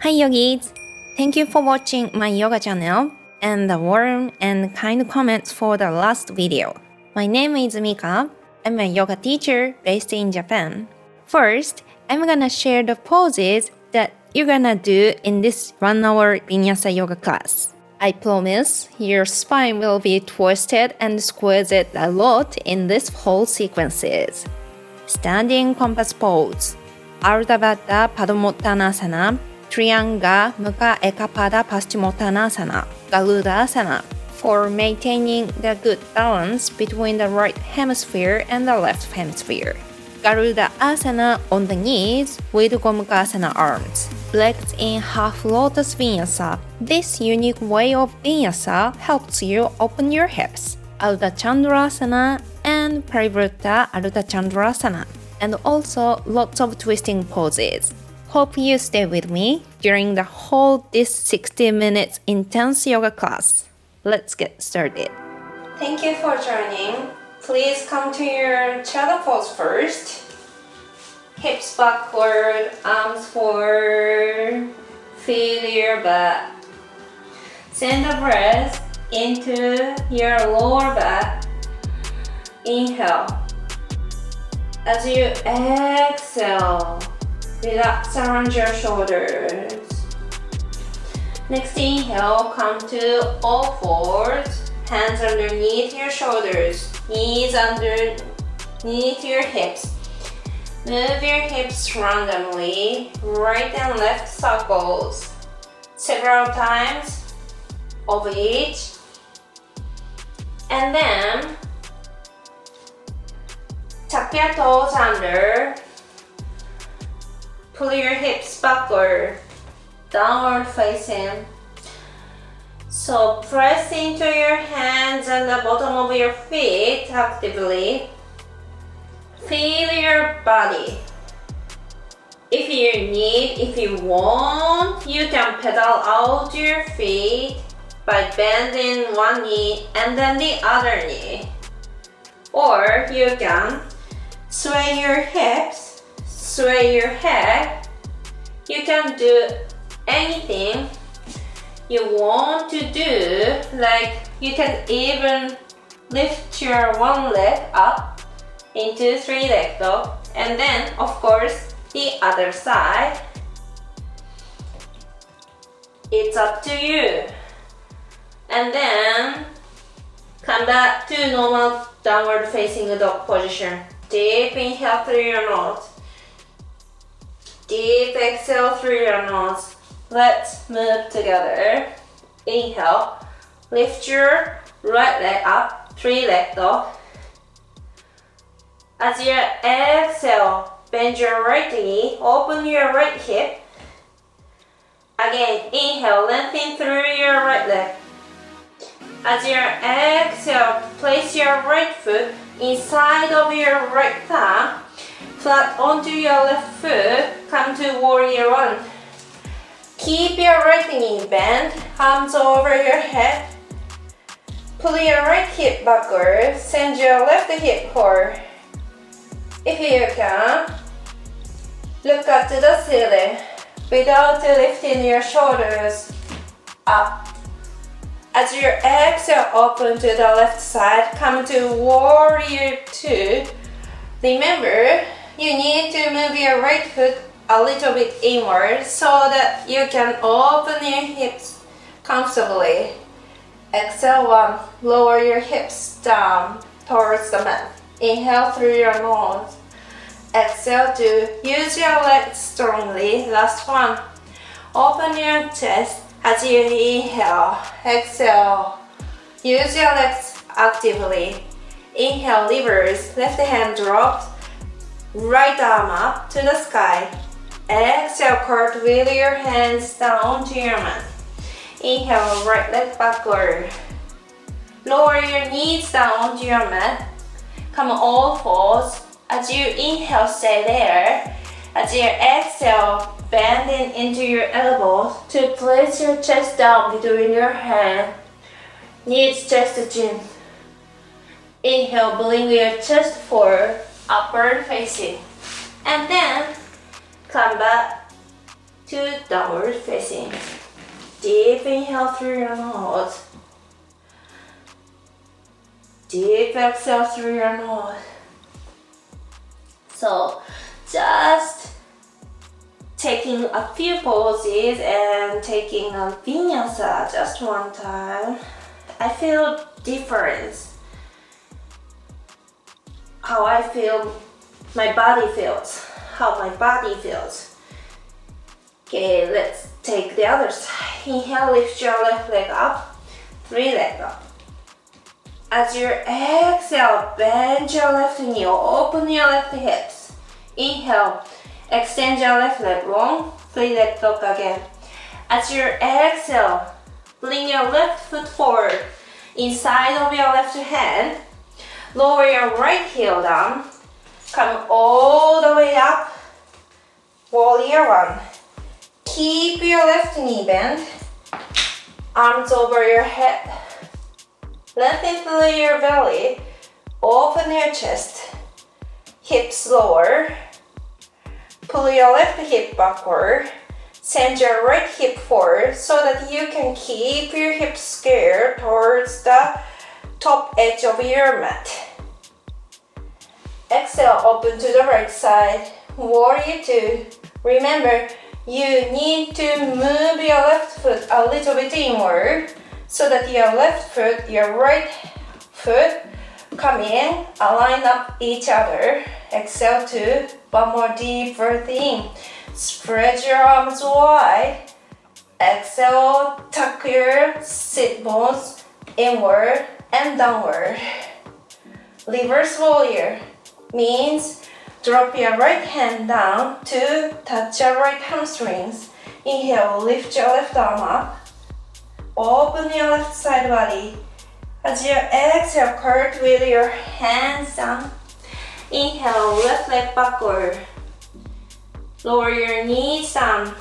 Hi yogis! Thank you for watching my yoga channel and the warm and kind comments for the last video. My name is Mika. I'm a yoga teacher based in Japan. First, I'm gonna share the poses that you're gonna do in this 1-hour Vinyasa yoga class. I promise your spine will be twisted and squeezed a lot in this whole sequences. Standing compass pose, Ardhachandrasana Parsvakonasana, Triangle Mika Ekapada Paschimottanasana, Garudasana, for maintaining the good balance between the right hemisphere and the left hemisphere. Garudasana on the knees with Gomukhasana arms. Legs in half lotus Vinyasa. This unique way of Vinyasa helps you open your hips. Ardhachandrasana and Parivrtta Ardhachandrasana. And also lots of twisting poses. Hope you stay with me during the whole this 60 minutes intense yoga class. Let's get started. Thank you for joining. Please come to your chatter pose first. Hips backward, arms forward, feel your back. Send the breath into your lower back. Inhale. As you exhale, relax around your shoulders. Next inhale, come to all fours. Hands underneath your shoulders. Knees underneath your hips. Move your hips randomly. Right and left circles. Several times of each. And then tuck your toes under. Pull your hips backward, downward facing. So press into your hands and the bottom of your feet actively. Feel your body. If you want, you can pedal out your feet by bending one knee and then the other knee. Or you can sway your hips, sway your head. You can do anything you want to do, like you can even lift your one leg up into 3-leg dog, and then of course the other side. It's up to you. And then come back to normal downward facing dog position. Deep inhale through your nose. Deep exhale through your nose. Let's move together. Inhale. Lift your right leg up. 3-leg dog. As you exhale, bend your right knee. Open your right hip. Again, inhale. Lengthen through your right leg. As you exhale, place your right foot inside of your right thumb. Flat onto your left foot, come to warrior one. Keep your right knee bent, arms over your head. Pull your right hip backward, send your left hip forward. If you can, look up to the ceiling without lifting your shoulders up. As you exhale, open to the left side, come to warrior two. Remember, you need to move your right foot a little bit inward so that you can open your hips comfortably. Exhale one, lower your hips down towards the mat. Inhale through your nose. Exhale two, use your legs strongly. Last one, open your chest as you inhale. Exhale, use your legs actively. Inhale, reverse, left hand drops. Right arm up to the sky. Exhale, cartwheel your hands down to your mat. Inhale, right leg backward. Lower your knees down to your mat. Come all fours. As you inhale, stay there. As you exhale, bending into your elbows to place your chest down between your hands. Knees chest chin. Inhale, bring your chest forward, upward facing. And then come back to downward facing. Deep inhale through your nose. Deep exhale through your nose. So just taking a few poses and taking a Vinyasa just one time. I feel difference. How I feel, my body feels. How my body feels. Okay, let's take the other side. Inhale, lift your left leg up. 3 legs up. As you exhale, bend your left knee, open your left hips. Inhale, extend your left leg long, 3 legs up again. As you exhale, bring your left foot forward, inside of your left hand. Lower your right heel down, come all the way up. Warrior 1. Keep your left knee bent, arms over your head. Lengthen through your belly, open your chest, hips lower. Pull your left hip backward, send your right hip forward so that you can keep your hips square towards the top edge of your mat. Exhale, open to the right side, Warrior 2. Remember, you need to move your left foot a little bit inward so that your left foot, your right foot come in, align up each other. Exhale 2. One more deep breath in. Spread your arms wide. Exhale, tuck your sit bones inward and downward. Reverse warrior means drop your right hand down to touch your right hamstrings. Inhale, lift your left arm up. Open your left side body. As you exhale, curl with your hands down. Inhale, left leg backward. Lower your knees down.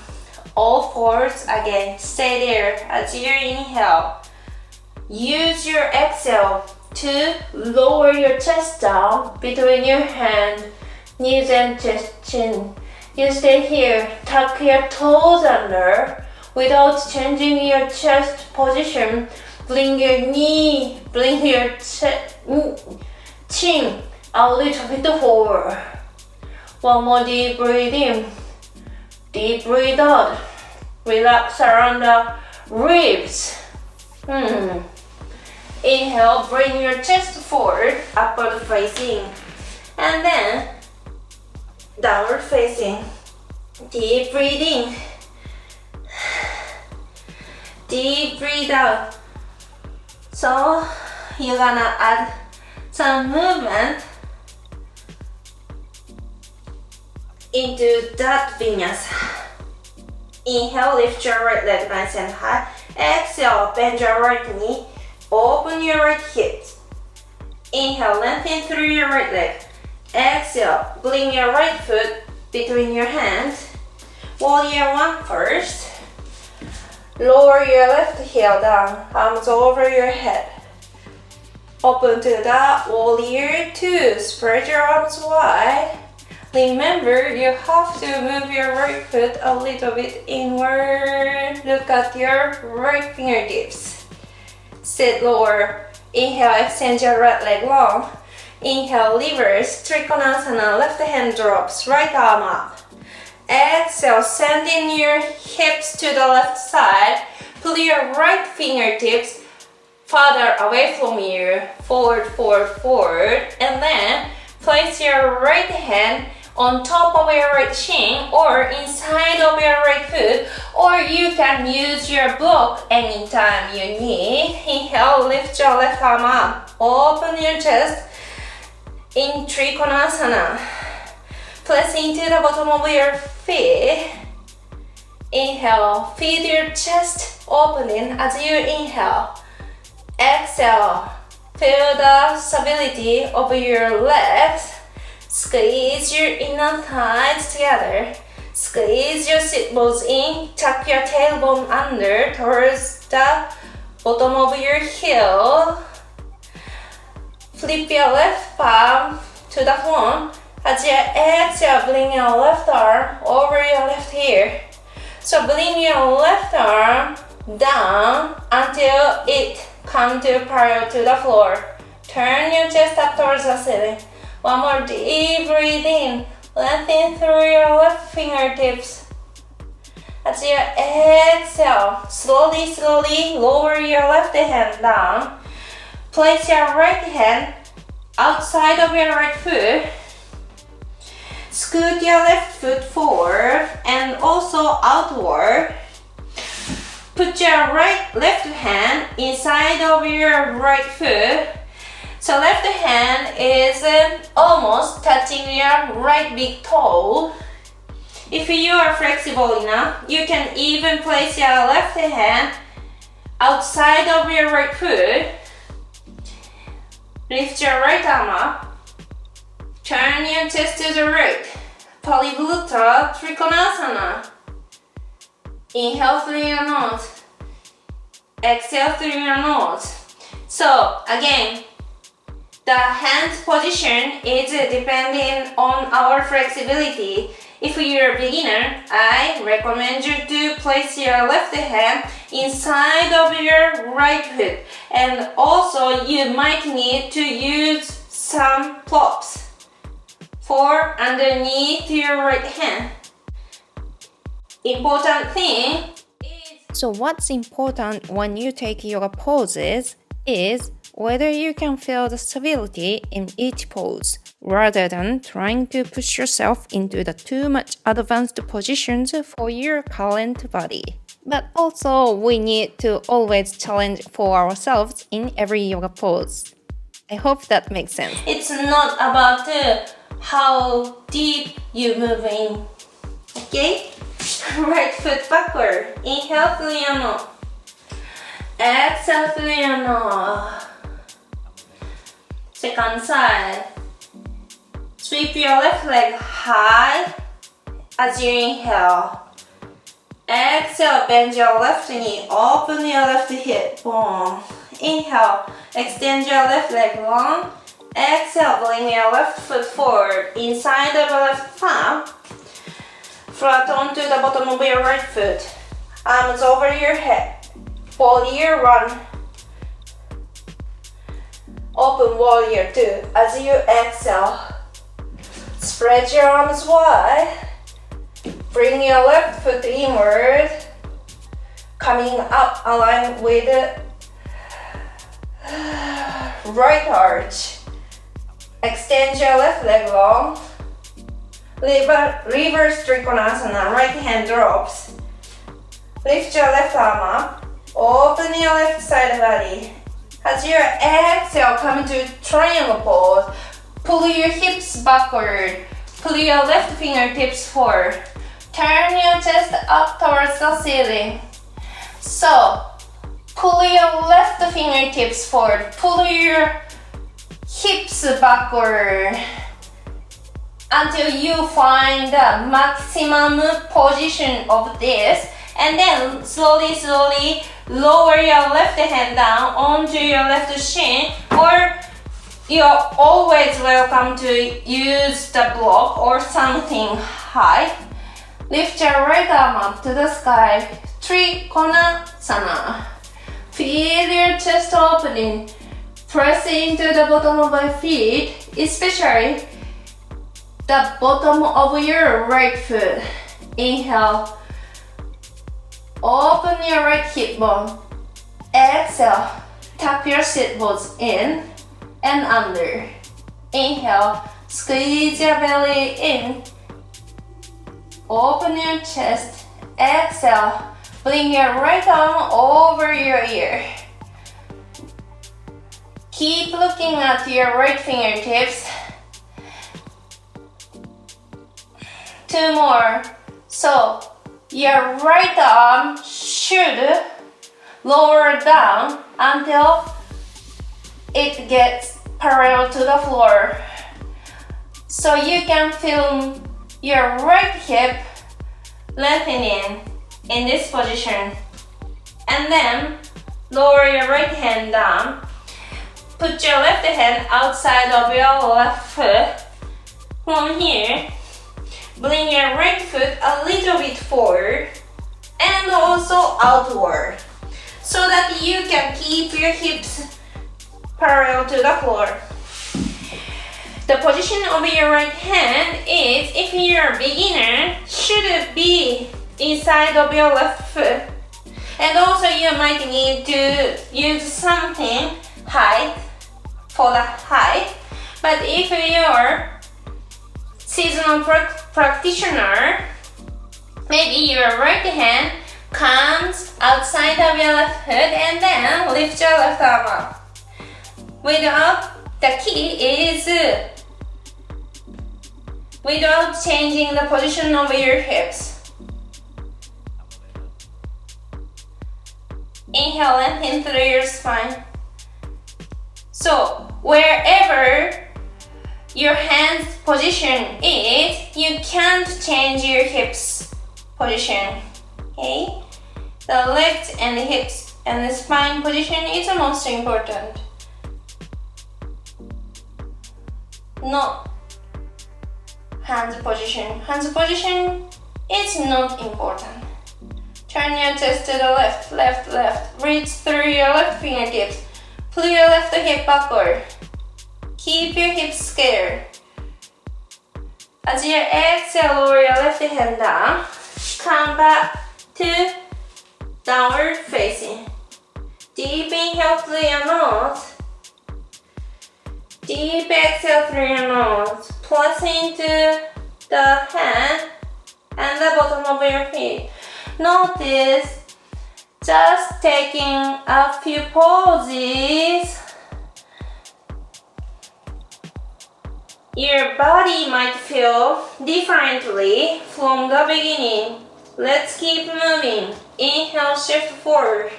All fours again. Stay there as you inhale. Use your exhale to lower your chest down between your hand, knees and chest, chin. You stay here. Tuck your toes under without changing your chest position. Bring your chin a little bit forward. One more deep breath in. Deep breathe out. Relax around the ribs. Inhale, bring your chest forward, upward facing. And then downward facing. Deep breathing. Deep breathe out. So you're gonna add some movement into that Vinyasa. Inhale, lift your right leg nice and high. Exhale, bend your right knee, open your right hips. Inhale, lengthen through your right leg. Exhale, bring your right foot between your hands. Warrior 1 first. Lower your left heel down, arms over your head. Open to the Warrior 2. Spread your arms wide. Remember, you have to move your right foot a little bit inward. Look at your right fingertips. Sit lower. Inhale, extend your right leg long. Inhale, reverse, Trikonasana, left hand drops, right arm up. Exhale, sending your hips to the left side. Pull your right fingertips farther away from you. Forward, forward, forward. And then place your right hand on top of your right shin or inside of your right foot, or you can use your block anytime you need. Inhale, lift your left arm up. Open your chest in Trikonasana. Press into the bottom of your feet. Inhale, feel your chest opening as you inhale. Exhale, feel the stability of your legs. Squeeze your inner thighs together. Squeeze your sit bones in. Tuck your tailbone under towards the bottom of your heel. Flip your left palm to the front. As you exhale, bring your left arm over your left ear. So bring your left arm down until it comes to parallel to the floor. Turn your chest up towards the ceiling. One more deep breath in. Lengthen through your left fingertips. As you exhale, slowly lower your left hand down. Place your right hand outside of your right foot. Scoot your left foot forward and also outward. Put your left hand inside of your right foot. So left hand is almost touching your right big toe. If you are flexible enough, you can even place your left hand outside of your right foot. Lift your right arm up. Turn your chest to the right. Parivrtta, Trikonasana. Inhale through your nose. Exhale through your nose. So again, the hand position is depending on our flexibility. If you're a beginner, I recommend you to place your left hand inside of your right foot. And also you might need to use some props for underneath your right hand. Important thing is... So what's important when you take yoga poses is whether you can feel the stability in each pose, rather than trying to push yourself into the too much advanced positions for your current body. But also, we need to always challenge for ourselves in every yoga pose. I hope that makes sense. It's not about how deep you move in. Okay? Right foot backward. Inhale through your nose. Exhale through your nose. Second side. Sweep your left leg high as you inhale. Exhale, bend your left knee, open your left hip. Boom. Inhale, extend your left leg long. Exhale, bring your left foot forward, inside of your left palm. Flat onto the bottom of your right foot. Arms over your head. Warrior 1. Open warrior 2. As you exhale, spread your arms wide. Bring your left foot inward. Coming up, align with the right arch. Extend your left leg long. Reverse Trikonasana, right hand drops. Lift your left arm up. Open your left side body. As you exhale, come to triangle pose. Pull your hips backward. Pull your left fingertips forward. Turn your chest up towards the ceiling. So, pull your left fingertips forward. Pull your hips backward until you find the maximum position of this. And then slowly lower your left hand down onto your left shin, or you're always welcome to use the block or something high. Lift your right arm up to the sky. Trikonasana. Feel your chest opening. Press into the bottom of your feet, especially the bottom of your right foot. Inhale. Open your right hip bone. Exhale. Tuck your sit bones in and under. Inhale. Squeeze your belly in. Open your chest. Exhale. Bring your right arm over your ear. Keep looking at your right fingertips. 2 more. So, your right arm should lower down until it gets parallel to the floor. So you can feel your right hip lengthening in this position. And then lower your right hand down. Put your left hand outside of your left foot. From here, bring your right foot a little bit forward. and also outward, so that you can keep your hips parallel to the floor. The position of your right hand is, if you're a beginner, should be inside of your left foot. And also you might need to use something height for the height. But if you're seasonal practitioner, maybe your right hand comes outside of your left foot and then lift your left arm up. The key is without changing the position of your hips. Inhale, lengthen through your spine. So wherever your hand's position is, you can't change your hips position. Okay? The legs and the hips and the spine position is the most important. Not hands position. Hands position is not important. Turn your chest to the left, left, left. Reach through your left fingertips. Pull your left hip backward. Keep your hips square. As you exhale, lower your left hand down. Come back to downward facing. Deep inhale through your nose. Deep exhale through your nose. Press into the hand and the bottom of your feet. Notice just taking a few pauses. Your body might feel differently from the beginning. Let's keep moving. Inhale, shift forward.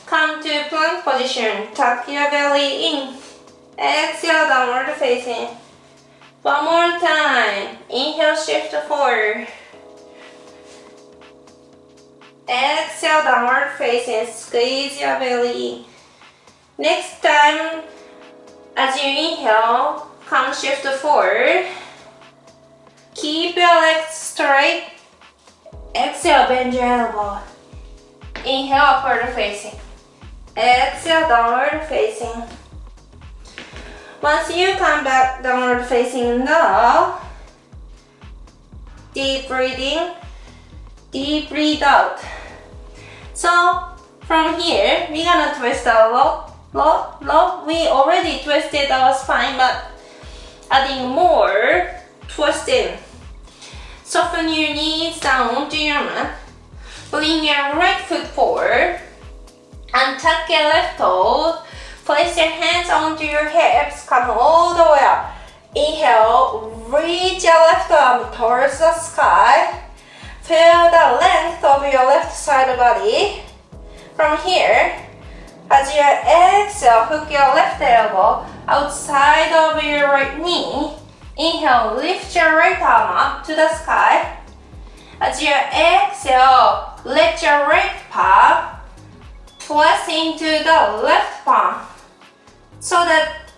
Come to plank position. Tuck your belly in. Exhale, downward facing. One more time. Inhale, shift forward. Exhale, downward facing. Squeeze your belly. Next time, as you inhale, come shift forward. Keep your legs straight. Exhale, bend your elbow. Inhale, upward facing. Exhale, downward facing. Once you come back downward facing dog, deep breathing, deep breathe out. So from here, we're gonna twist our low. We already twisted our spine, but adding more twisting. Soften your knees down onto your mat. Bring your right foot forward and tuck your left toes. Place your hands onto your hips, come all the way up. Inhale, reach your left arm towards the sky. Feel the length of your left side body. From here, as you exhale, hook your left elbow outside of your right knee. Inhale, lift your right arm up to the sky. As you exhale, let your right palm press into the left palm, so that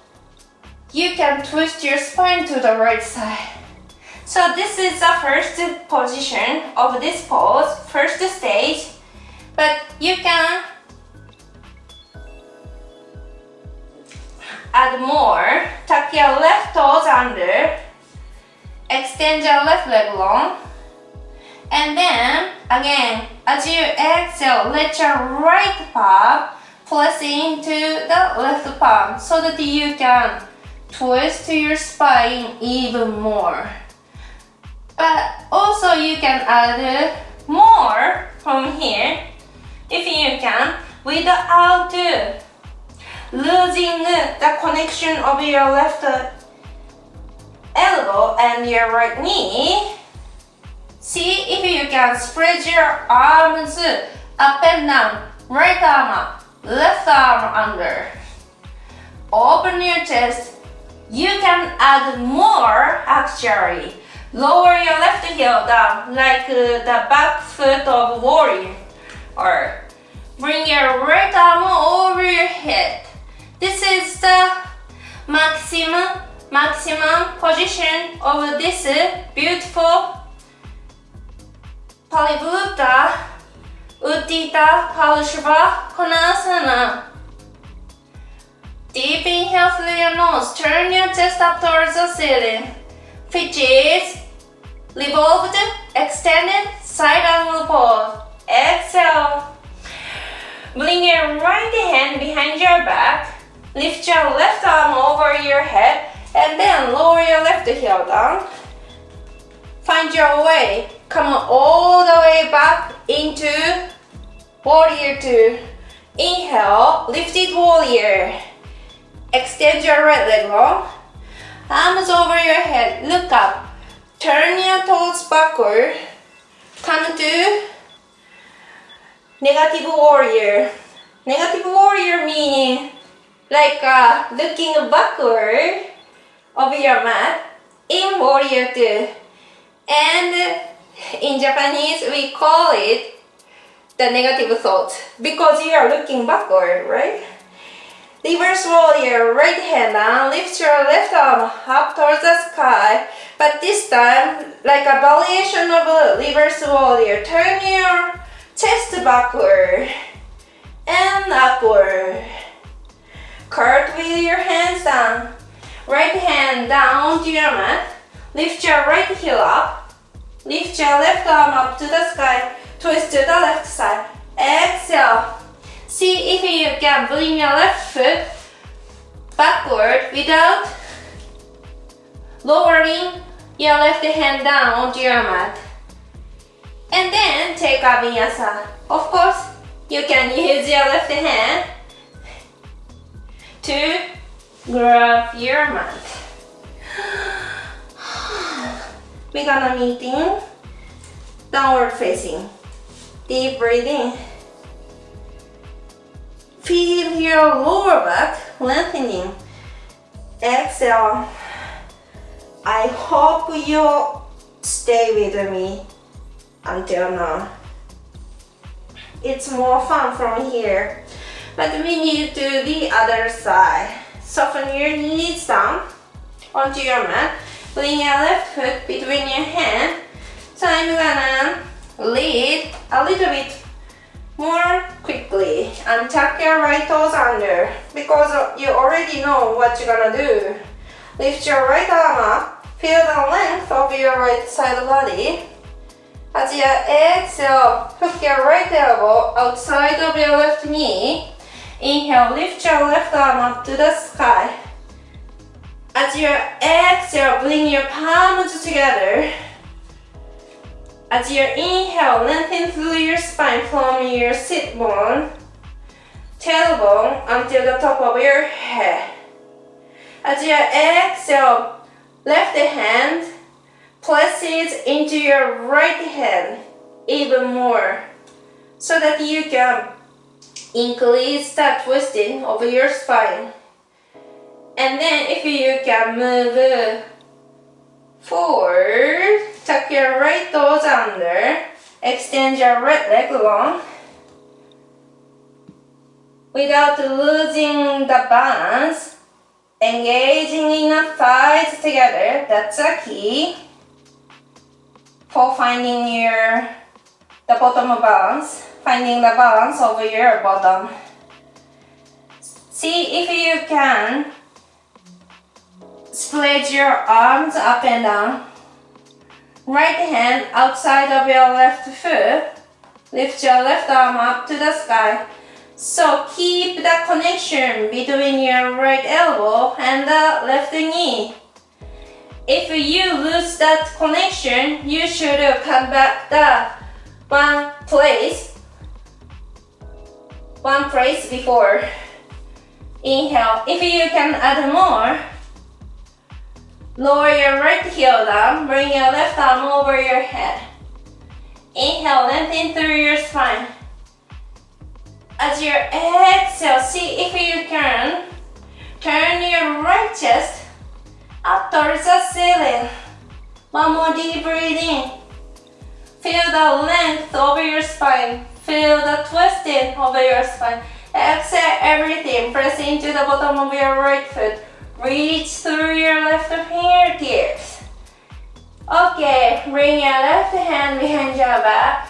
you can twist your spine to the right side. So this is the first position of this pose, first stage, but you can add more. Tuck your left toes under, extend your left leg long, and then again, as you exhale, let your right palm press into the left palm so that you can twist your spine even more. But also you can add more from here if you can without losing the connection of your left elbow and your right knee. See if you can spread your arms up and down, right arm up, left arm under. Open your chest. You can add more actually. Lower your left heel down like the back foot of warrior. Or bring your right arm over your head. This is the maximum position of this beautiful Parivrtta Utthita Parsvakonasana. Deep inhale through your nose. Turn your chest up towards the ceiling, which is revolved, extended, side angle pose. Exhale. Bring your right hand behind your back. Lift your left arm over your head and then lower your left heel down. Find your way. Come all the way back into Warrior 2. Inhale, lifted warrior. Extend your right leg long. Arms over your head. Look up. Turn your toes backward. Come to negative warrior. Negative warrior meaning like looking backward of your mat in warrior 2. And in Japanese we call it the negative thought because you are looking backward, right? Reverse warrior, right hand down, lift your left arm up towards the sky, but this time like a variation of a reverse warrior. Turn your chest backward and upward. Curl with your hands down. Right hand down to your mat. Lift your right heel up. Lift your left arm up to the sky. Twist to the left side. Exhale. See if you can bring your left foot backward without lowering your left hand down onto your mat. And then take a Vinyasa. Of course, you can use your left hand to grab your mat. We're gonna meet in downward facing. Deep breathing. Feel your lower back lengthening. Exhale. I hope you'll stay with me until now. It's more fun from here, but we need to do the other side. Soften your knees down onto your mat. Bring your left foot between your hands. So I'm gonna lead a little bit more quickly and tuck your right toes under because you already know what you're gonna do. Lift your right arm up. Feel the length of your right side body. As you exhale, hook your right elbow outside of your left knee. Inhale, lift your left arm up to the sky. As you exhale, bring your palms together. As you inhale, lengthen through your spine from your sit bone, tailbone until the top of your head. As you exhale, left hand presses into your right hand even more so that you can increase the twisting of your spine. And then if you can move forward, tuck your right toes under, extend your right leg long without losing the balance, engaging in the thighs together. That's a key for finding the bottom balance, finding the balance of your bottom. See if you can spread your arms up and down. Right hand outside of your left foot. Lift your left arm up to the sky. So keep the connection between your right elbow and the left knee. If you lose that connection, you should come back the one place before. Inhale. If you can add more, lower your right heel down, bring your left arm over your head. Inhale, lengthen through your spine. As you exhale, see if you can turn your right chest up towards the ceiling. One more deep breathing. Feel the length over your spine. Feel the twisting over your spine. Exhale everything. Press into the bottom of your right foot. Reach through your left fingertips. Okay, bring your left hand behind your back.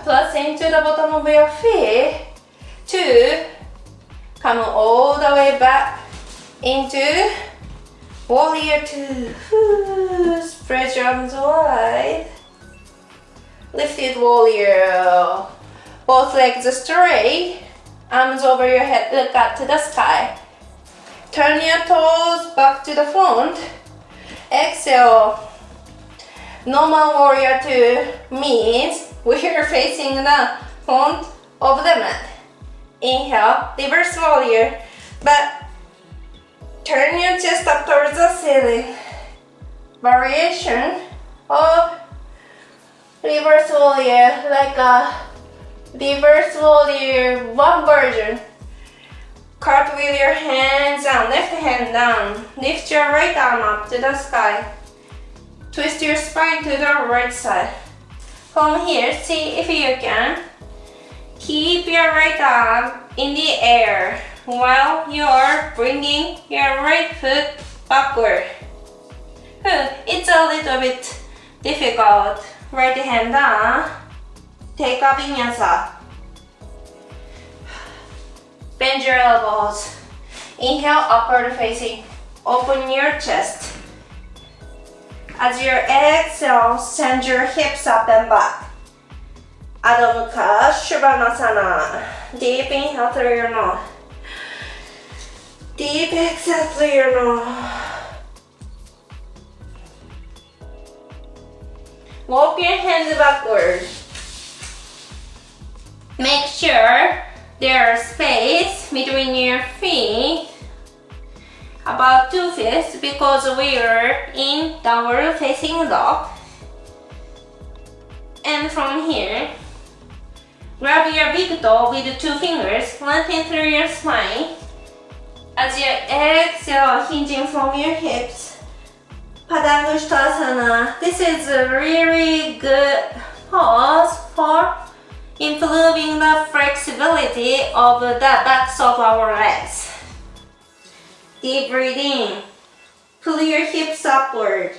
Plus into the bottom of your feet. 2. Come all the way back into warrior 2. Spread your arms wide. Lifted warrior. Both legs straight. Arms over your head. Look up to the sky. Turn your toes back to the front. Exhale. Normal warrior 2 means we're facing the front of the mat. Inhale, reverse warrior, but turn your chest up towards the ceiling. Variation of reverse warrior, like a reverse warrior 1 version. Cartwheel your hands down, left hand down. Lift your right arm up to the sky. Twist your spine to the right side. From here, see if you can. Keep your right arm in the air while you're bringing your right foot backward. It's a little bit difficult. Right hand down. Take a Vinyasa. Bend your elbows. Inhale, upward facing. Open your chest. As you exhale, send your hips up and back. Ardhachandrasana. Deep inhale through your nose. Deep exhale through your nose. Walk your hands backward. Make sure there's space between your feet. About 2 feet because we are in downward facing dog. And from here, grab your big toe with 2 fingers, lengthen through your spine. As you exhale, hinging from your hips. Parivrtta. This is a really good pose for improving the flexibility of the backs of our legs. Deep breathing. Pull your hips upward.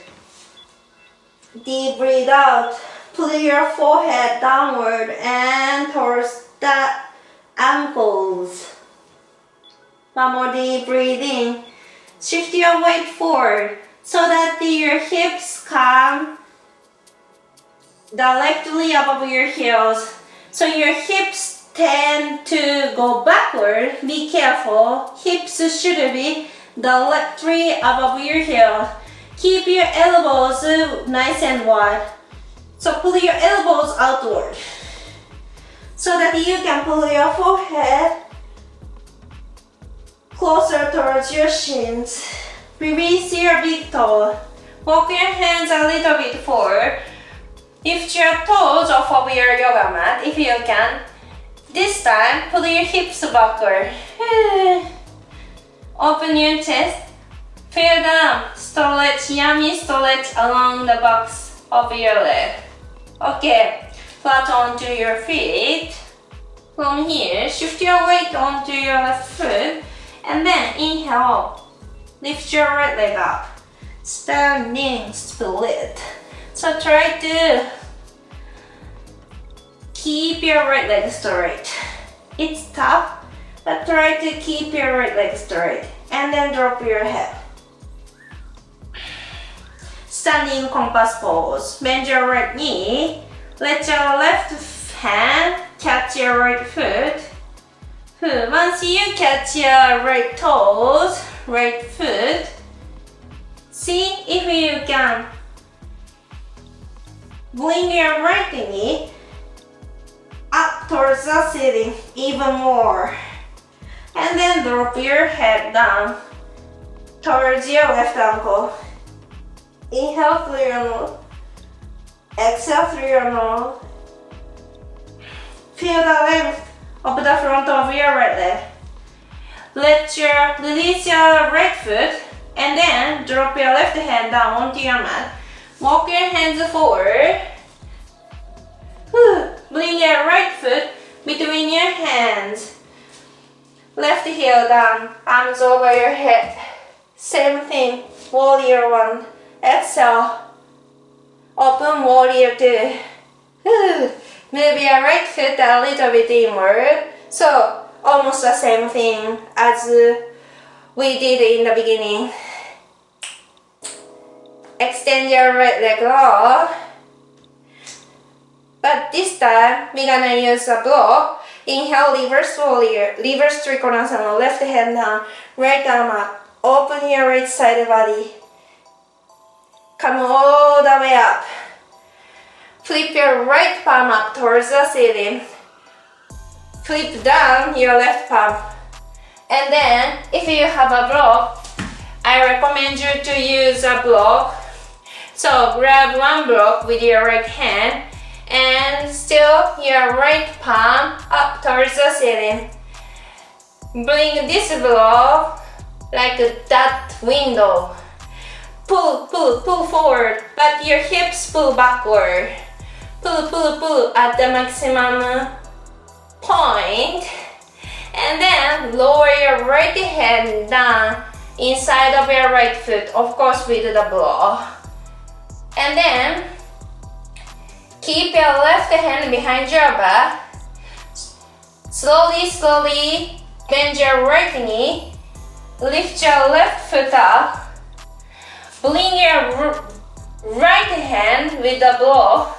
Deep breathe out. Pull your forehead downward and towards the ankles. One more deep breathing. Shift your weight forward so that your hips come directly above your heels. So your hips tend to go backward. Be careful. Hips should be directly above your heel. Keep your elbows nice and wide. So pull your elbows outward so that you can pull your forehead closer towards your shins. Release your big toe. Walk your hands a little bit forward. Lift your toes off of your yoga mat if you can. This time, pull your hips backward. Open your chest. Feel down. Stretch, yummy stretch along the backs of your leg. Okay, flat onto your feet. From here, shift your weight onto your left foot. And then inhale. Lift your right leg up. Standing split. So try to keep your right leg straight. It's tough, but try to keep your right leg straight. And then drop your head. Standing compass pose. Bend your right knee. Let your left hand catch your right foot. Once you catch your right toes, right foot, see if you can bring your right knee up towards the ceiling even more. And then drop your head down towards your left ankle. Inhale through your nose. Exhale through your nose. Feel the length of the front of your right leg. Release your right foot and then drop your left hand down onto your mat. Walk your hands forward. Bring your right foot between your hands. Left heel down, arms over your head. Same thing, warrior 1. Exhale. Open warrior 2. Move your right foot a little bit inward. So almost the same thing as we did in the beginning. Extend your right leg long. But this time, we're gonna use a block. Inhale, reverse warrior, reverse Trikonasana, left hand down, right arm up. Open your right side body. Come all the way up. Flip your right palm up towards the ceiling. Flip down your left palm. And then, if you have a block, I recommend you to use a block. So grab one block with your right hand and still your right palm up towards the ceiling. Bring this block like that window. Pull forward, but your hips pull backward. Pull at the maximum point. And then lower your right hand down inside of your right foot, of course with the block. And then keep your left hand behind your back. Slowly bend your right knee. Lift your left foot up. Bring your right hand with the block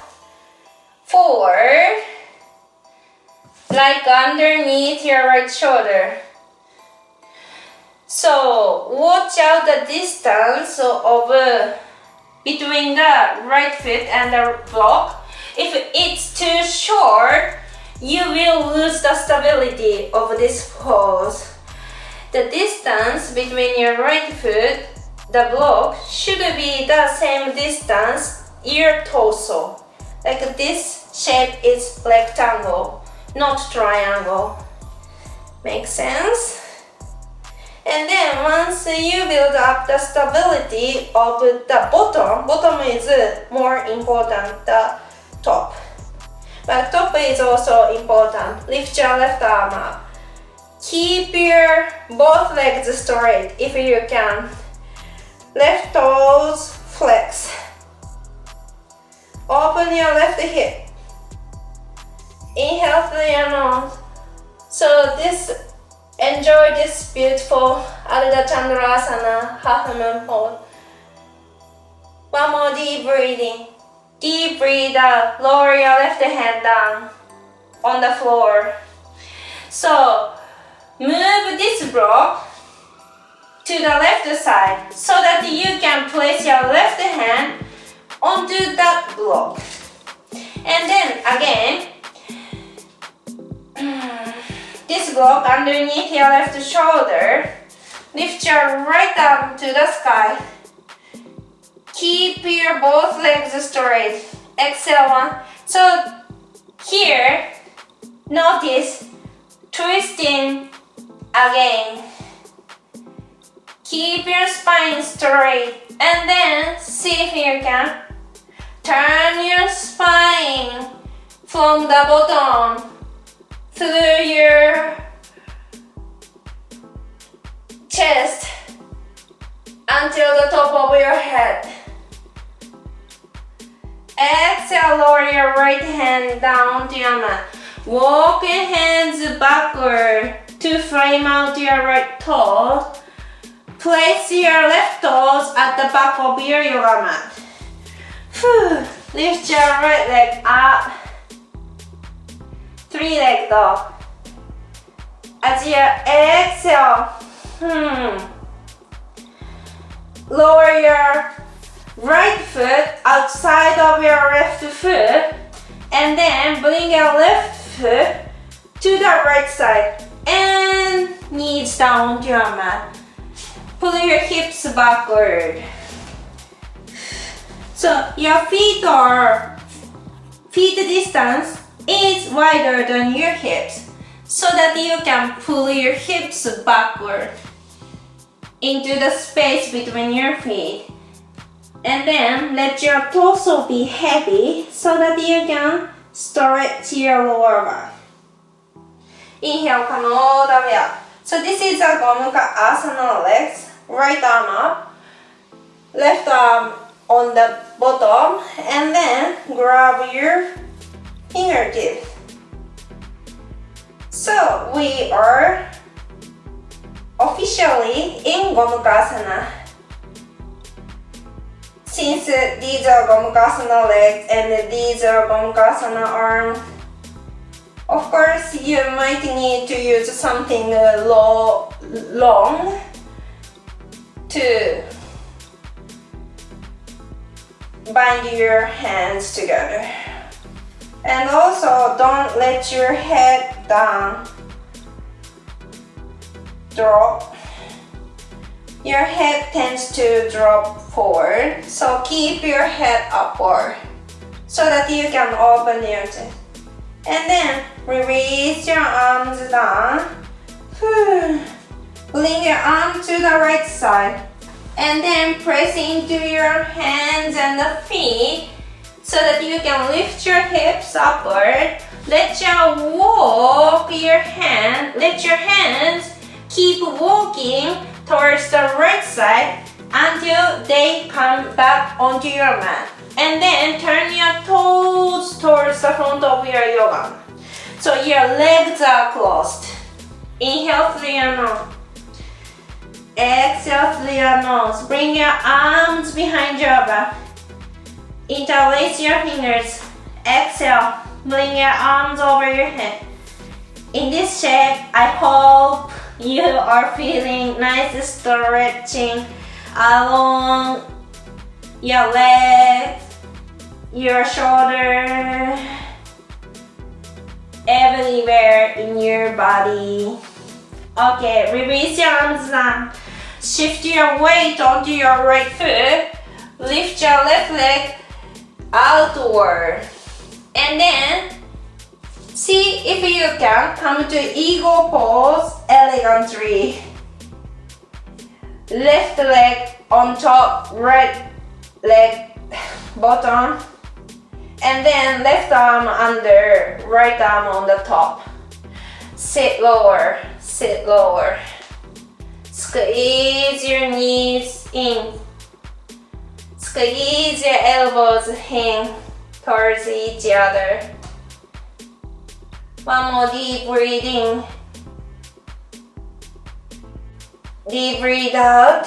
forward, like underneath your right shoulder. So watch out the distance of between the right foot and the block. If it's too short, you will lose the stability of this pose. The distance between your right foot, the block, should be the same distance your torso. Like this shape is rectangle, not triangle. Make sense? And then once you build up the stability of the bottom is more important than top. But top is also important. Lift your left arm up. Keep your both legs straight if you can. Left toes flex. Open your left hip. Inhale through your nose. So enjoy this beautiful Ardhachandrasana half moon pose. One more deep breathing. Deep breathe out. Lower your left hand down on the floor. So move this block to the left side so that you can place your left hand onto that block. And then again, this block underneath your left shoulder. Lift your right arm to the sky. Keep your both legs straight. Exhale one. So here, notice twisting again. Keep your spine straight and then see if you can turn your spine from the bottom through your chest until the top of your head. Exhale, lower your right hand down to your mat. Walk your hands backward to frame out your right toe. Place your left toes at the back of your yoga mat. Lift your right leg up. 3-leg dog. As you exhale, lower your right foot outside of your left foot and then bring your left foot to the right side and knees down to your mat. Pull your hips backward. So your feet distance is wider than your hips so that you can pull your hips backward into the space between your feet. And then let your torso be heavy so that you can stretch your lower back. Inhale, come all the way up. So this is a Modification legs. Right arm up, left arm on the bottom, and then grab your fingertips. So we are officially in Gomukhasana. Since these are Gomukhasana legs and these are Gomukhasana arms, of course you might need to use something long to bind your hands together. And also don't let your head down. Drop. Your head tends to drop forward, so keep your head upward so that you can open your chest. And then release your arms down. Bring your arm to the right side. And then press into your hands and the feet so that you can lift your hips upward. Let your hands keep walking towards the right side until they come back onto your mat. And then turn your toes towards the front of your yoga. So your legs are closed. Inhale through your nose. Exhale through your nose. Bring your arms behind your back. Interlace your fingers. Exhale. Bring your arms over your head. In this shape, I hope you are feeling nice stretching along your legs, your shoulder, everywhere in your body. Okay, release your arms down. Shift your weight onto your right foot. Lift your left leg outward. And then see if you can come to eagle pose elegantly. Left leg on top, right leg bottom. And then left arm under, right arm on the top. Sit lower, sit lower. Squeeze your knees in. Squeeze your elbows in towards each other. One more deep breathing. Deep breathe out.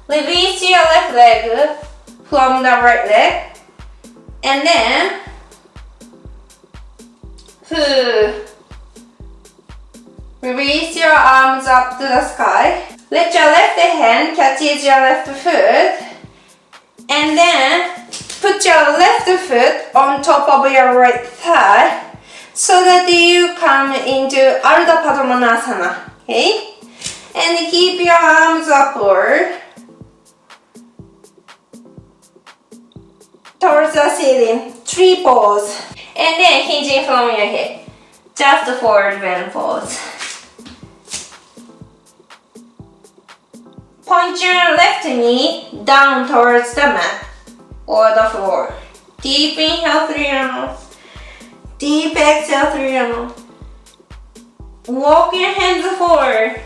Release your left leg from the right leg. And then release your arms up to the sky. Let your left hand catch your left foot. And then put your left foot on top of your right thigh so that you come into Ardhachandrasana. Okay? And keep your arms upward towards the ceiling. Tree pose. And then hinging from your hip. Just forward bend pose. Point your left knee down towards the mat or the floor. Deep inhale through your nose. Deep exhale through your nose. Walk your hands forward.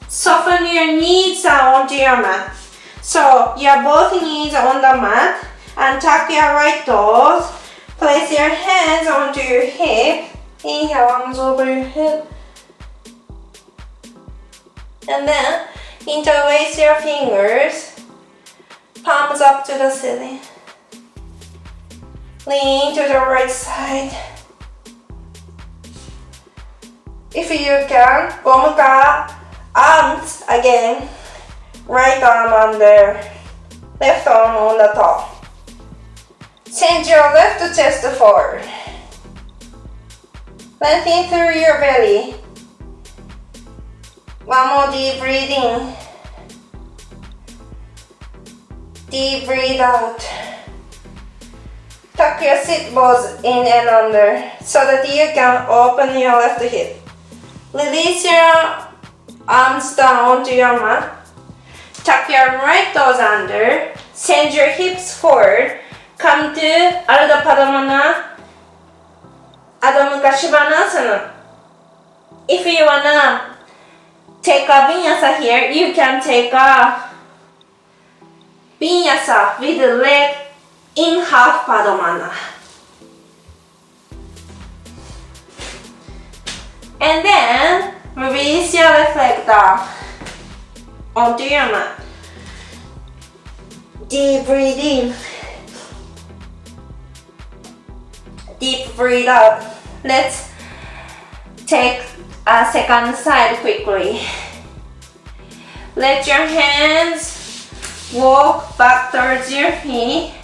Soften your knees down onto your mat. So your both knees on the mat and tuck your right toes. Place your hands onto your hip. Inhale, arms over your head. And then interlace your fingers. Palms up to the ceiling. Lean to the right side. If you can, Gomukha arms again. Right arm under, left arm on the top. Send your left chest forward. Lengthen through your belly. One more deep breathing. Deep breathe out. Tuck your sit bones in and under so that you can open your left hip. Release your arms down onto your mat. Tuck your right toes under. Send your hips forward. Come to Ardha Padmana, Adho Mukha Svanasana. If you wanna take a Vinyasa here, you can take a Vinyasa with the leg in half Padmana. And then release your left leg down onto your mat. Deep breathe in. Deep breathe out. Let's take a second side quickly. Let your hands walk back towards your feet.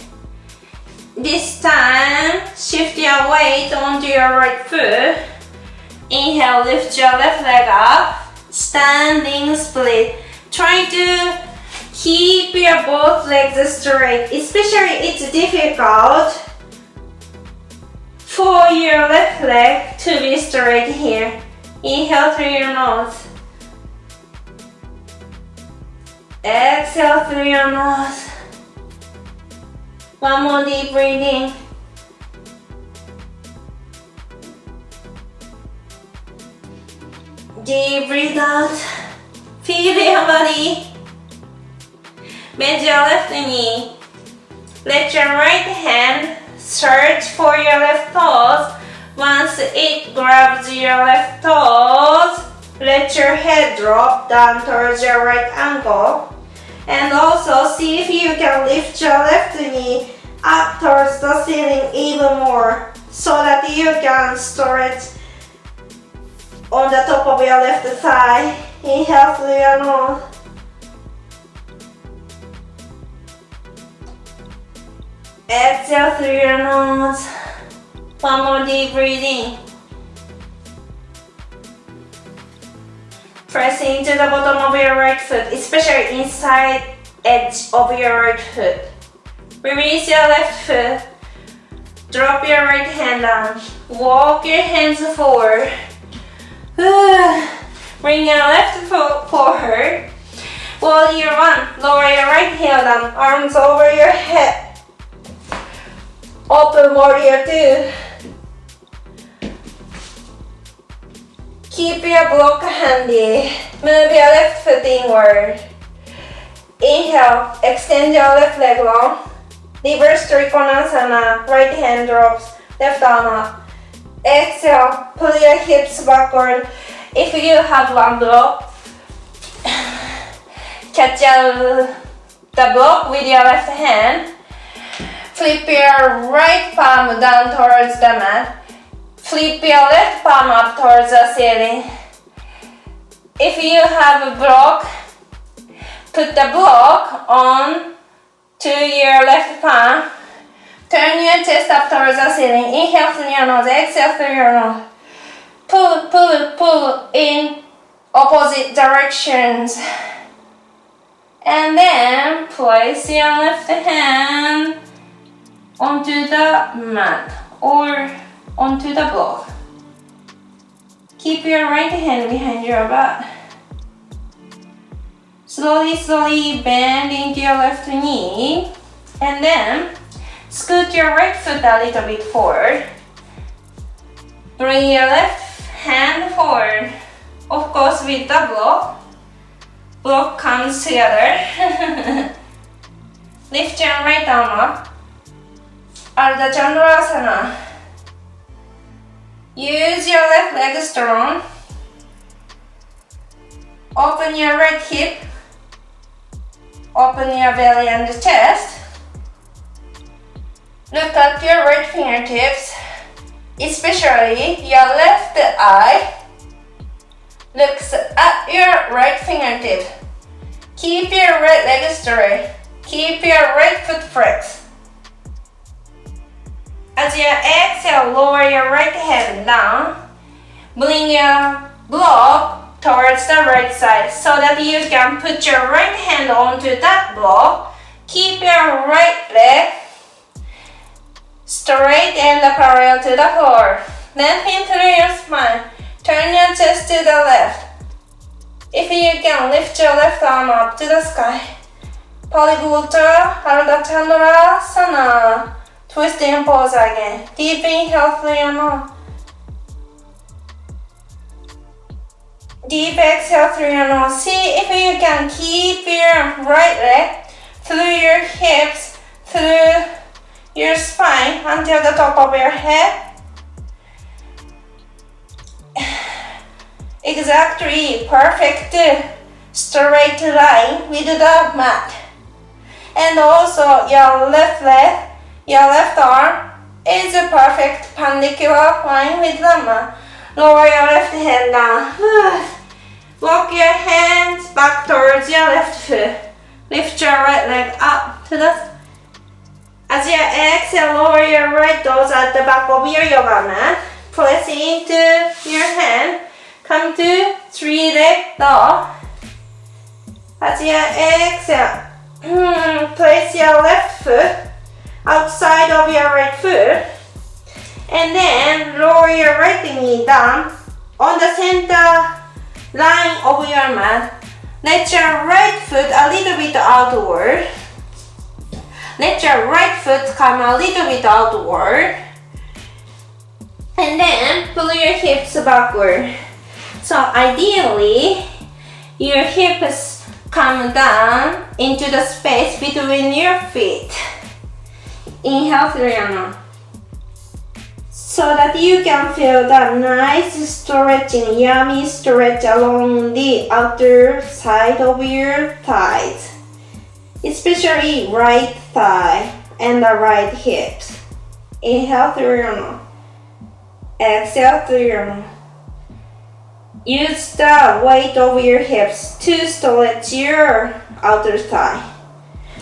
This time, shift your weight onto your right foot. Inhale, lift your left leg up. Standing split. Try to keep your both legs straight. Especially it's difficult for your left leg to be straight here. Inhale through your nose. Exhale through your nose. One more deep breathing. Deep breathe out. Feel your body. Bend your left knee. Let your right hand search for your left toes. Once it grabs your left toes, let your head drop down towards your right ankle. And also see if you can lift your left knee up towards the ceiling even more so that you can stretch on the top of your left thigh. Inhale through your nose. Exhale through your nose. One more deep breathing. Press into the bottom of your right foot, especially inside edge of your right foot. Release your left foot. Drop your right hand down. Walk your hands forward. Bring your left foot forward. Warrior 1. Lower your right heel down. Arms over your head. Open warrior 2. Keep your block handy. Move your left foot inward. Inhale, extend your left leg long. Reverse Trikonasana, right hand drops, left arm up. Exhale, pull your hips backward. If you have one block, catch the block with your left hand. Flip your right palm down towards the mat. Flip your left palm up towards the ceiling. If you have a block, put the block on to your left palm. Turn your chest up towards the ceiling. Inhale through your nose, exhale through your nose. Pull, pull, pull in opposite directions. And then place your left hand onto the mat or onto the block. Keep your right hand behind your back. Slowly, slowly bend into your left knee. And then scoot your right foot a little bit forward. Bring your left hand forward. Of course with the block. Block comes together. Lift your right arm up. Ardhachandrasana. Use your left leg strong. Open your right hip. Open your belly and the chest. Look at your right fingertips, especially your left eye. Looks at your right fingertip. Keep your right leg straight. Keep your right foot flexed. As you exhale, lower your right hand down. Bring your block towards the right side so that you can put your right hand onto that block. Keep your right leg straight and parallel to the floor. Lengthen through your spine. Turn your chest to the left. If you can, lift your left arm up to the sky. Parivrtta, Ardhachandrasana. Twist and pose again. Deep inhale through your nose. Deep exhale through your nose. See if you can keep your right leg through your hips, through your spine until the top of your head. exactly perfect straight line with the mat. And also your left leg, your left arm is a perfect perpendicular line with the mat. Lower your left hand down. Walk your hands back towards your left foot. Lift your right leg up to the... As you exhale, lower your right toes at the back of your yoga mat. Press into your hand. Come to three-leg dog. As you exhale, place your left foot outside of your right foot. And then lower your right knee down on the center line of your mat. Let your right foot a little bit outward. Let your right foot come a little bit outward. And then pull your hips backward. So ideally, your hips come down into the space between your feet. Inhale through your nose. So that you can feel that nice stretching, yummy stretch along the outer side of your thighs. Especially right thigh and the right hips. Inhale through your nose. Exhale through your nose. Use the weight of your hips to stretch your outer thigh.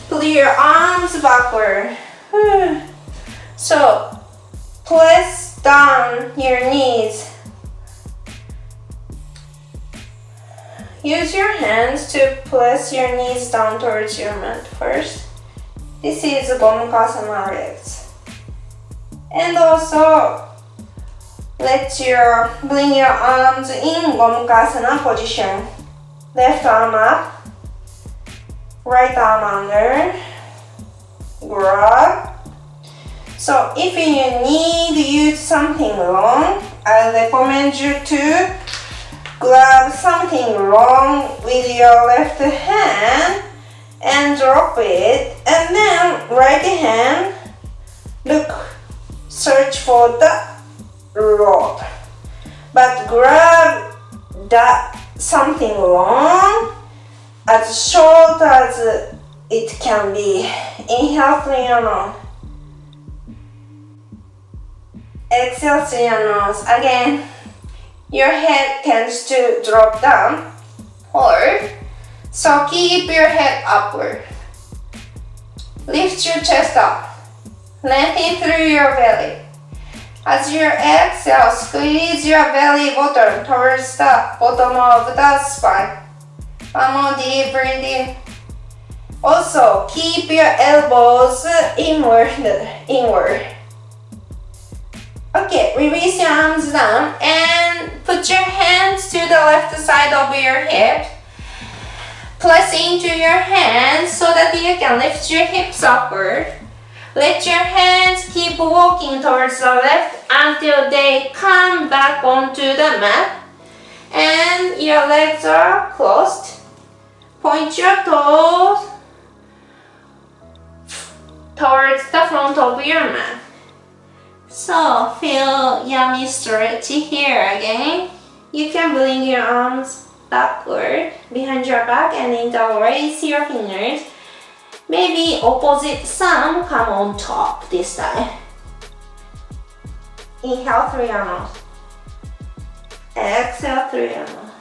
Pull your arms backward. So, press down your knees. Use your hands to press your knees down towards your mat first. This is Gomukhasana legs. And also, bring your arms in Gomukhasana position. Left arm up, right arm under, grab. So if you need to use something long, I recommend you to grab something long with your left hand and drop it, and then right hand search for the rope, but grab that something long as short as it can be. Inhale through your nose. Exhale through your nose. Again, your head tends to drop down forward, so keep your head upward. Lift your chest up. Lengthen through your belly. As you exhale, squeeze your belly button towards the bottom of the spine. One more deep breath in. Also, keep your elbows inward. Okay, release your arms down and put your hands to the left side of your hips. Press into your hands so that you can lift your hips upward. Let your hands keep walking towards the left until they come back onto the mat. And your legs are closed. Point your toes towards the front of your mat. So feel yummy stretch here again. You can bring your arms backward behind your back and interlace your fingers. Maybe opposite thumb come on top this time. Inhale through your nose. Exhale through your nose.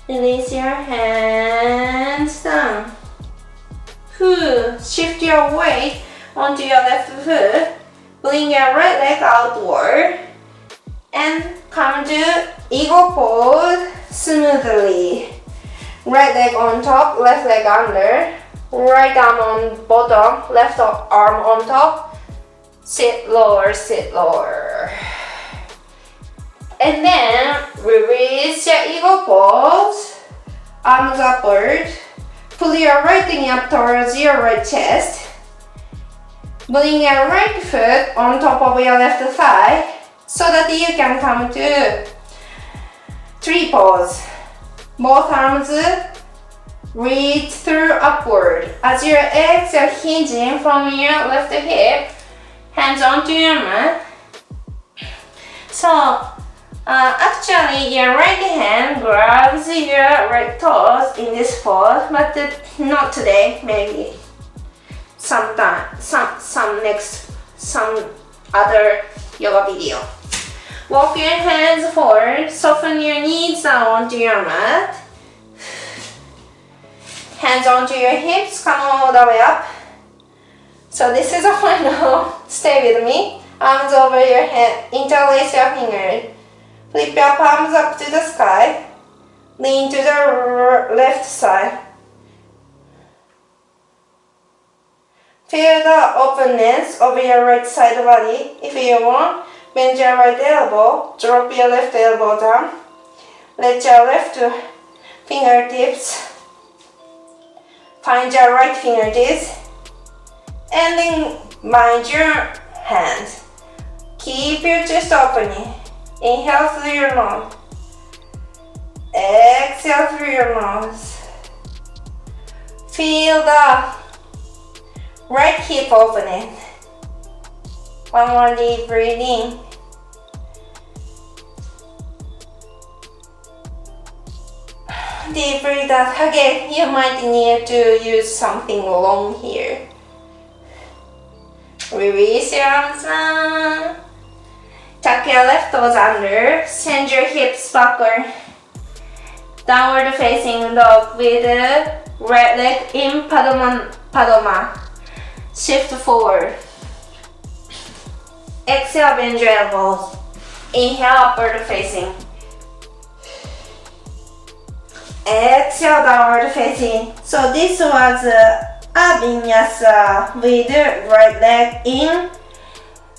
Release your hands down. Shift your weight onto your left foot. Bring your right leg outward. And come to eagle pose smoothly. Right leg on top, left leg under. Right arm on bottom, left arm on top. Sit lower, sit lower. And then release your eagle pose. Arms upward. Pull your right knee up towards your right chest. Bring your right foot on top of your left thigh so that you can come to tree pose. Both arms reach through upward. As you exhale, hinging from your left hip, hands onto your mat. So, actually, your right hand grabs your right toes in this pose, but not today. Maybe sometime, some other yoga video. Walk your hands forward, soften your knees down onto your mat. Hands onto your hips, come all the way up. So this is a final. Stay with me. Arms over your head, interlace your fingers. Flip your palms up to the sky. Lean to the left side. Feel the openness of your right side body. If you want, bend your right elbow, drop your left elbow down. Let your left fingertips find your right fingertips. And then bind your hands. Keep your chest opening. Inhale through your nose. Exhale through your nose. Feel the right hip opening. One more deep breathing. Deep breathe out. Again, you might need to use something long here. Release your arms down. Tuck your left toes under. Send your hips backward. Downward facing dog with the right leg in Padma. Shift forward. Exhale, bend your elbows. Inhale, upward facing. Exhale, downward facing. So this was a Vinyasa with the right leg in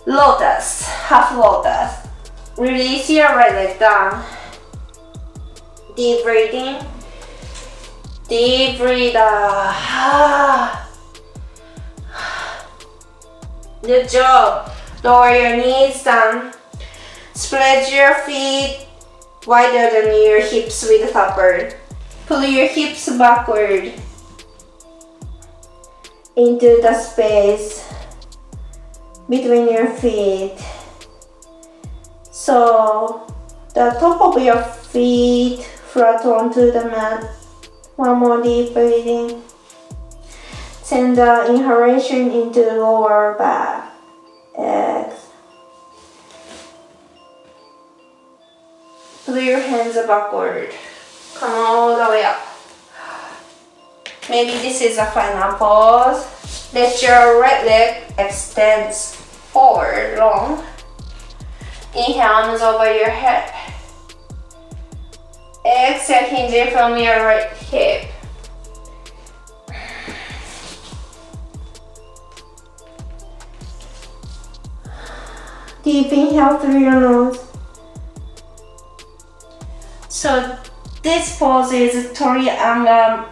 lotus, half lotus. Release your right leg down. Deep breathing. Deep breathe out. Good job. Lower your knees down. Spread your feet wider than your hips width upward. Pull your hips backward into the space between your feet. So the top of your feet flat onto the mat. One more deep breathing. Send the inhalation into the lower back. Exhale. Pull your hands backward. Come all the way up. Maybe this is a final pose. Let your right leg extend forward long. Inhale, arms over your head. Exhale, hinging from your right hip. Deep inhale through your nose. So this pose is Trikonasana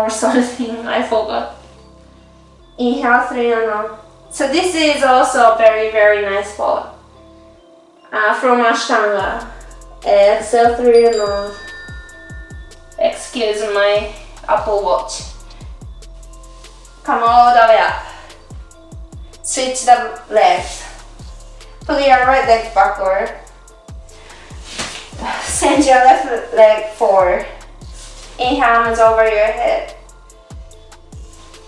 or something, I forgot. Inhale through your nose. So this is also a very, very nice pose. From Ashtanga. Exhale through your nose. Excuse my Apple Watch. Come all the way up. Switch the legs. Pull your right leg backward. Send your left leg forward. Inhale, arms over your head.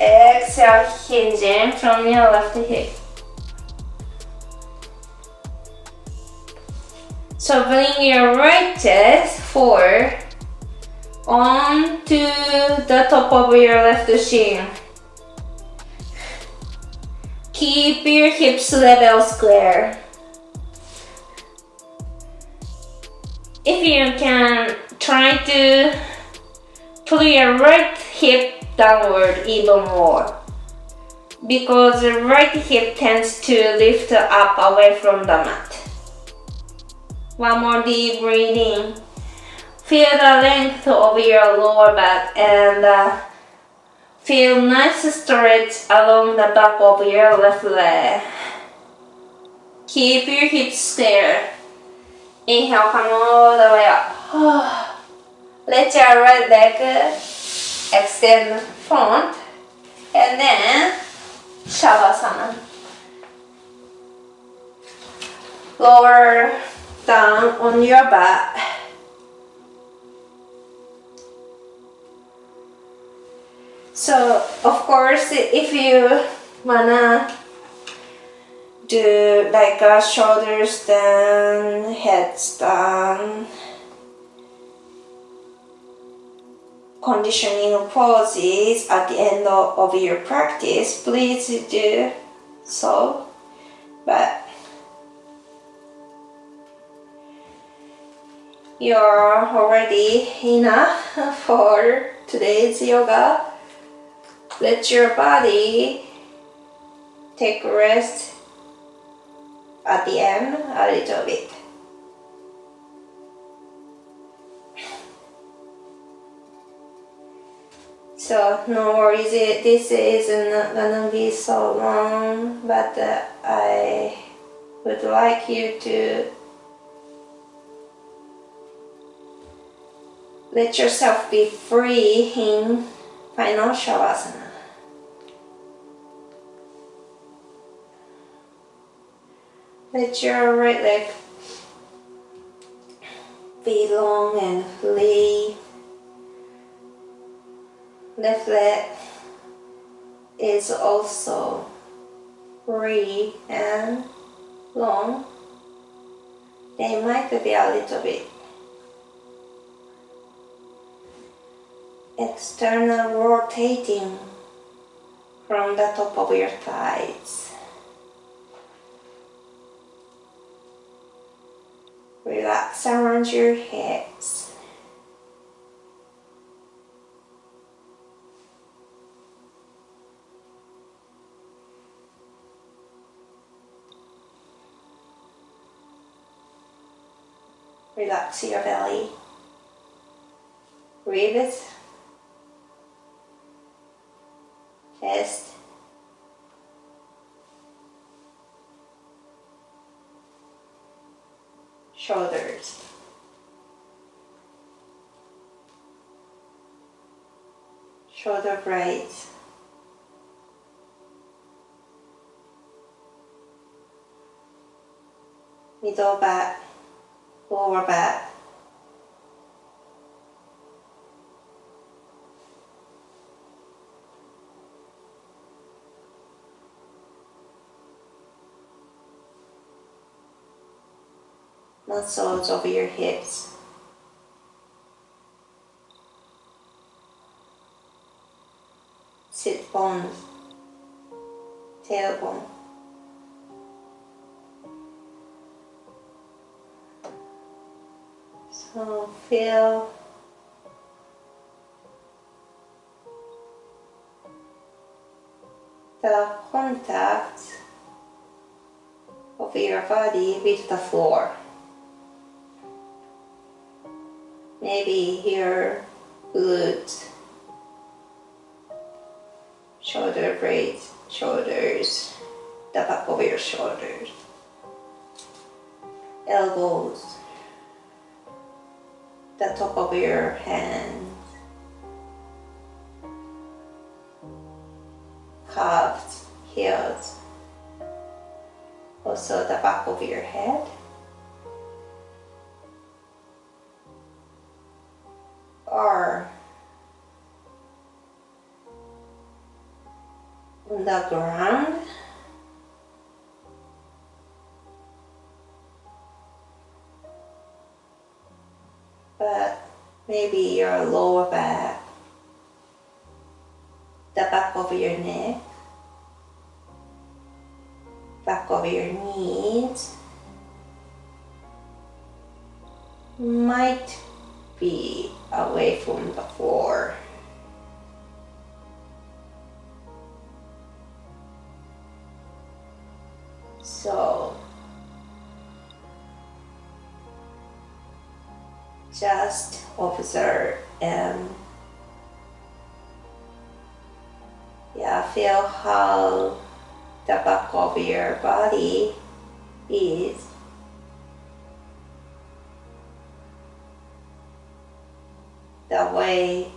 Exhale, hinging from your left hip. So bring your right chest forward onto the top of your left shin. Keep your hips level square. If you can, try to pull your right hip downward even more, because the right hip tends to lift up away from the mat. One more deep breathing. Feel the length of your lower back and feel nice stretch along the back of your left leg. Keep your hips square. Inhale, come all the way up. Let your right leg extend front, and then Shavasana. lower down on your back. So of course, if you wanna do like a shoulders down, heads down, conditioning poses at the end of your practice, please do so. But you're already enough for today's yoga. Let your body take a rest at the end a little bit. So no worries, this is not gonna be so long, but I would like you to let yourself be free in final shavasana. Let your right leg be long and free. Left leg is also free and long. They might be a little bit external rotating from the top of your thighs. Relax around your hips. Relax your belly. Ribs, chest, shoulders, shoulder blades, middle back, lower back, muscles of your hips, sit bones, tailbone, so feel the contact of your body with the floor. Maybe your glutes, shoulder blades, shoulders, the back of your shoulders, elbows, the top of your hands, calves, heels, also the back of your head, or on the ground, but maybe your lower back, the back of your neck, back of your knees might be away from the floor. So just observe and feel how the back of your body is. The way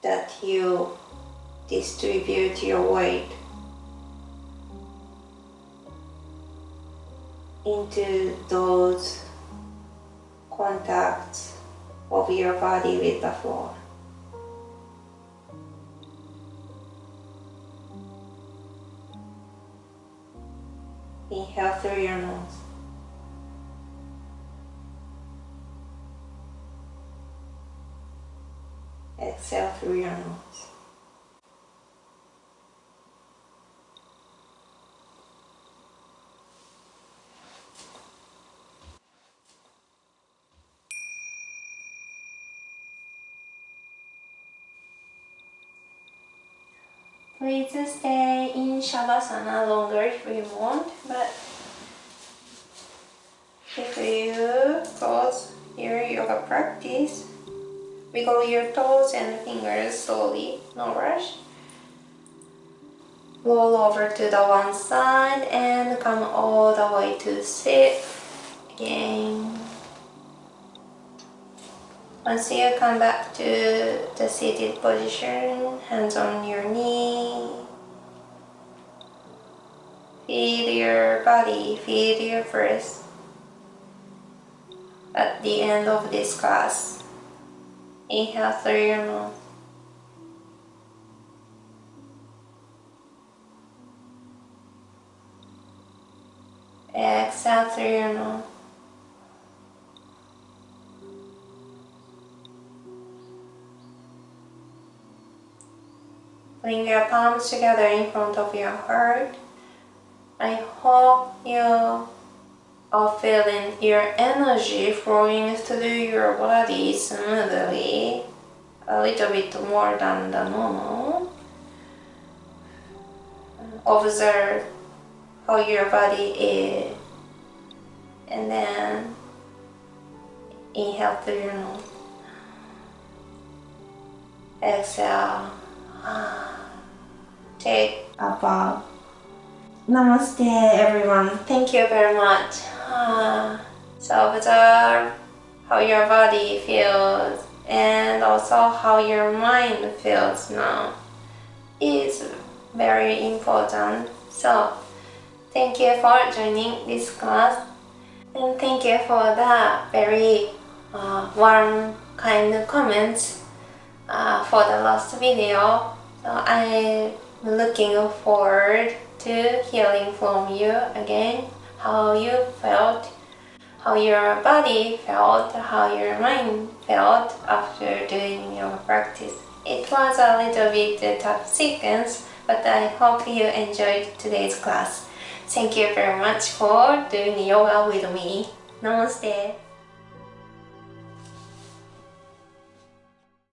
that you distribute your weight into those contacts of your body with the floor. Inhale through your nose. Exhale through your nose. Please stay in Shavasana longer if you want, but if you close your yoga practice, wiggle your toes and fingers slowly, no rush. Roll over to the one side and come all the way to sit again. Once you come back to the seated position, hands on your knee. Feel your body, feel your breath. At the end of this class, inhale through your nose. Exhale through your nose. Bring your palms together in front of your heart. I hope you are feeling your energy flowing through your body smoothly, a little bit more than the normal. Observe how your body is, and then inhale through your nose. Exhale. Take a bow. Namaste, everyone. Thank you very much. So observe how your body feels and also how your mind feels now. It's very important. So thank you for joining this class, and thank you for the very warm, kind comments for the last video. So I'm looking forward to hearing from you again, how you felt, how your body felt, how your mind felt after doing your practice. It was a little bit tough sequence, but I hope you enjoyed today's class. Thank you very much for doing yoga with me. Namaste.